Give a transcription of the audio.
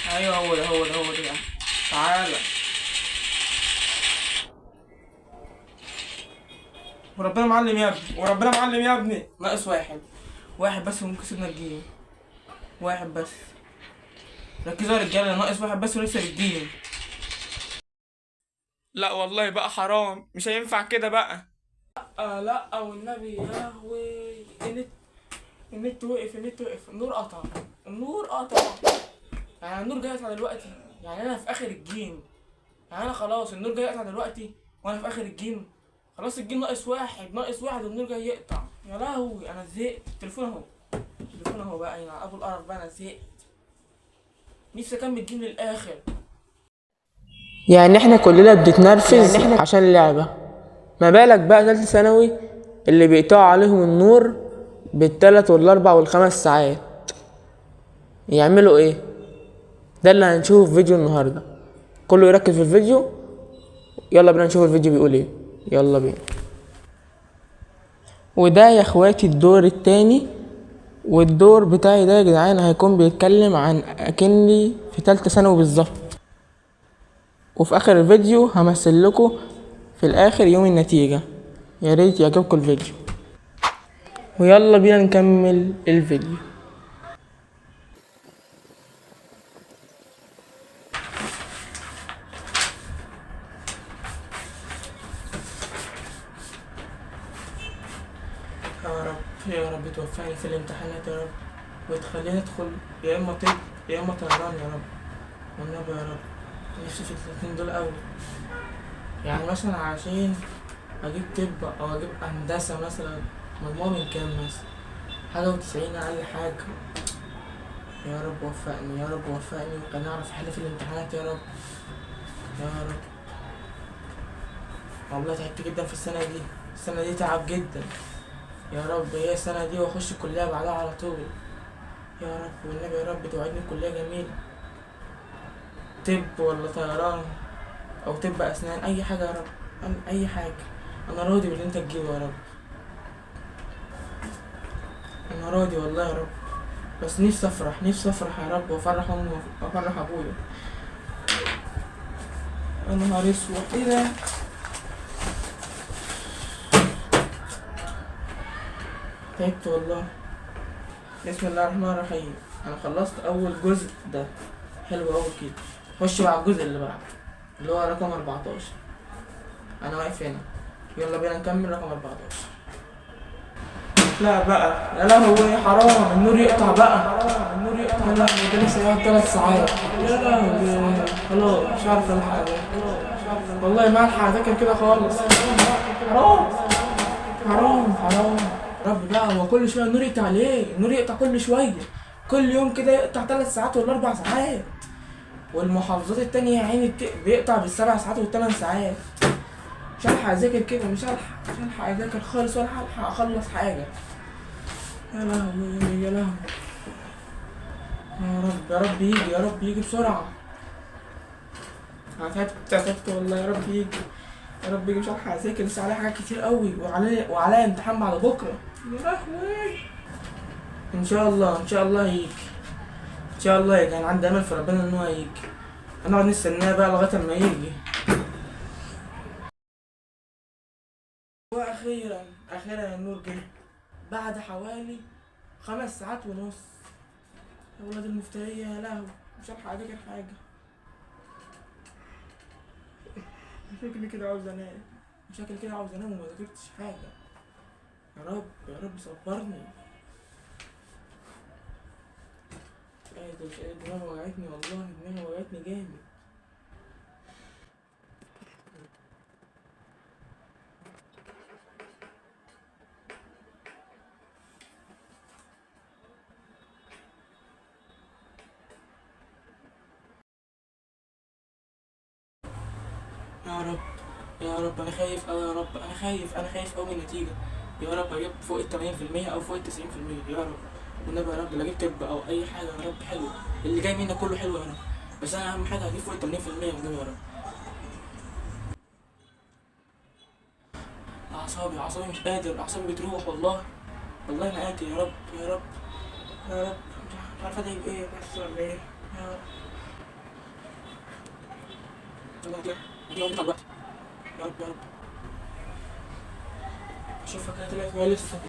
ايوه هو ده يعني. تعالى. وربنا معلم يا ابني، وربنا معلم يا ابني. ناقص واحد، واحد بس وممكن كسبنا الجيم. واحد بس. ركزوا يا رجاله، ناقص واحد بس ونكسب الجيم. لا والله بقى حرام، مش هينفع كده بقى. لا والنبي يا لهوي. النت وقف النور قطع. النور قطع. يعني النور جاي يقطع دلوقتي. يعني انا في اخر الجيم. يعني انا خلاص النور جاي يقطع دلوقتي وانا في اخر الجيم. خلاص الجيم ناقص واحد والنور جاي يقطع. يا لهوي انا زهقت. التليفون اهو بقى يا ابو القرف بقى، انا زهقت. نفسي اكمل الجيم للاخر. يعني احنا كلنا بنتنرفز عشان اللعبة، ما بالك بقى تالتة ثانوي اللي بيقطعوا عليهم النور بالتلات والاربع والخمس ساعات، يعملوا ايه؟ ده اللي هنشوفه في فيديو النهاردة. كله يركز في الفيديو. يلا بينا نشوف الفيديو بيقول ايه. يلا بينا. وده يا اخواتي الدور التاني، والدور بتاعي ده يا جدعان هيكون بيتكلم عن اكني في تالتة ثانوي بالظبط. وفي اخر الفيديو همثل لكم في الاخر يوم النتيجة. يا ريت يعجبكم الفيديو، ويلا بينا نكمل الفيديو. يا رب يا رب توفقني في الامتحانات يا رب، وتخليني ادخل يا اما طب يا اما طيران يا رب. والنبي يا رب، نفسي في الاتنين دول اوي. يعني مثلا عشان اجيب طب او اجيب هندسة مثلا، مجموع من كام مثلا؟ حاجة وتسعين اقل حاجة. يا رب وفقني يا رب وفقني، وكان اعرف احل في الامتحانات يا رب. يا رب. والله تعبت جدا في السنة دي تعب جدا. يا رب هي السنة دي واخش الكلية بعدها على طول. يا رب والنبي يا رب توعدني كلية جميلة، طب ولا طيران او طب اسنان، اي حاجة يا رب. اي حاجة. انا راضي باللي انت تجيبه يا رب. انا راضي والله يا رب. بس نفسي افرح يا رب، وافرح امي وافرح ابويا. يا نهار اسود ايه ده. تعبت والله. بسم الله الرحمن الرحيم. انا خلصت اول جزء ده، حلو اوي كده. خش بقى على الجزء اللي بعده اللي هو رقم 14. انا واقف هنا. يلا بينا نكمل رقم 14. لا بقى يا لهوي حرام النور يقطع بقى. يا لهوي ده لسه قاعد 3 ساعات. يا لهوي خلاص مش عارف الحق ده. والله ما الحق اذاكر كده خالص. حرام حرام. رب بقى، هو كل شويه النور يقطع ليه؟ النور يقطع كل شويه، كل يوم كده يقطع 3 ساعات ولا 4 ساعات. والمحافظات التانية يا عيني بيقطع بال7 ساعات وال8 ساعات. مش هلحق اذاكر كده، مش هلحق اذاكر خالص، ولا هلحق اخلص حاجه. يا لهوي يا لهوي. يا رب يجي بسرعه. انا تعبت والله. يا رب يجي مش هلحق اذاكر، لسه عليا حاجات كتير قوي، وعليا امتحان بعد بكره. يا لهوي. ان شاء الله يجي. ان شاء الله يجي. انا عندي امل في ربنا ان هو يجي. هنقعد نستناه بقى لغايه اما يجي. واخيرا النور جه بعد حوالي 5 ساعات ونص. يا ولاد المفترية يا لهوي. مش هلحق اذاكر حاجة. شكلي كده عاوز انام وما ذاكرتش حاجة. يا رب صبرني. ايه ده؟ مش قادر، دماغي وجعتني والله، دماغي وجعتني جامد. يا رب انا خايف اوي. يا رب انا خايف اوي من النتيجة. يا رب اجيب فوق ال80% او فوق ال90%. يا رب والنبي يا رب لا اجيب طب او اي حاجة. يا رب حلو اللي جاي منك كله حلو يا رب. بس انا اهم حاجة هجيب فوق ال80% والنبي يا رب. اعصابي مش قادر، اعصابي بتروح والله. والله ما قادر. يا رب. مش عارف ادعي بايه بس ولا ايه. يا رب. الله كده دي موجودة دلوقتي. يا رب يا رب اشوفها كده طلعت ولا لسه.